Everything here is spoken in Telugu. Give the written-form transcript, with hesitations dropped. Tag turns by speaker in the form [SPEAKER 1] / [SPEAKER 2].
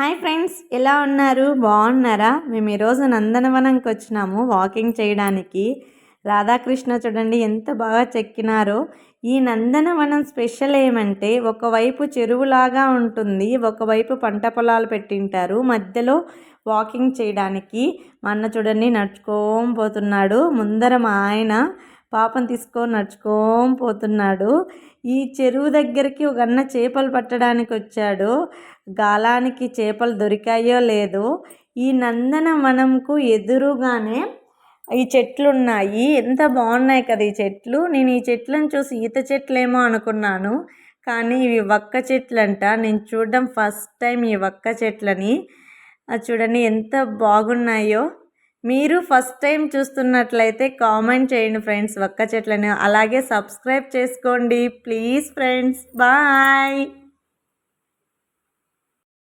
[SPEAKER 1] హాయ్ ఫ్రెండ్స్, ఎలా ఉన్నారు? బాగున్నారా? మేము ఈరోజు నందనవనంకి వచ్చినాము వాకింగ్ చేయడానికి. రాధాకృష్ణ చూడండి ఎంత బాగా చెక్కినారో. ఈ నందనవనం స్పెషల్ ఏమంటే ఒకవైపు చెరువులాగా ఉంటుంది, ఒకవైపు పంట పొలాలు పెట్టింటారు, మధ్యలో వాకింగ్ చేయడానికి. మా అన్న చూడండి నడుచుకోని పోతున్నాడు, ముందర మా ఆయన పాపం తీసుకొని నడుచుకోని పోతున్నాడు. ఈ చెరువు దగ్గరికి ఒక అన్న చేపలు పట్టడానికి వచ్చాడు. గాలానికి చేపలు దొరికాయో లేదో. ఈ నందనవనంకు ఎదురుగానే ఈ చెట్లు ఉన్నాయి. ఎంత బాగున్నాయి కదా ఈ చెట్లు. నేను ఈ చెట్లను చూసి ఈత చెట్లేమో అనుకున్నాను, కానీ ఇవి వక్క చెట్లంట. నేను చూడడం ఫస్ట్ టైం ఈ వక్క చెట్లని. చూడండి ఎంత బాగున్నాయో. మీరు ఫస్ట్ టైం చూస్తున్నట్లయితే కామెంట్ చేయండి ఫ్రెండ్స్ వక్క చెట్లని. అలాగే సబ్స్క్రైబ్ చేసుకోండి ప్లీజ్ ఫ్రెండ్స్. బాయ్.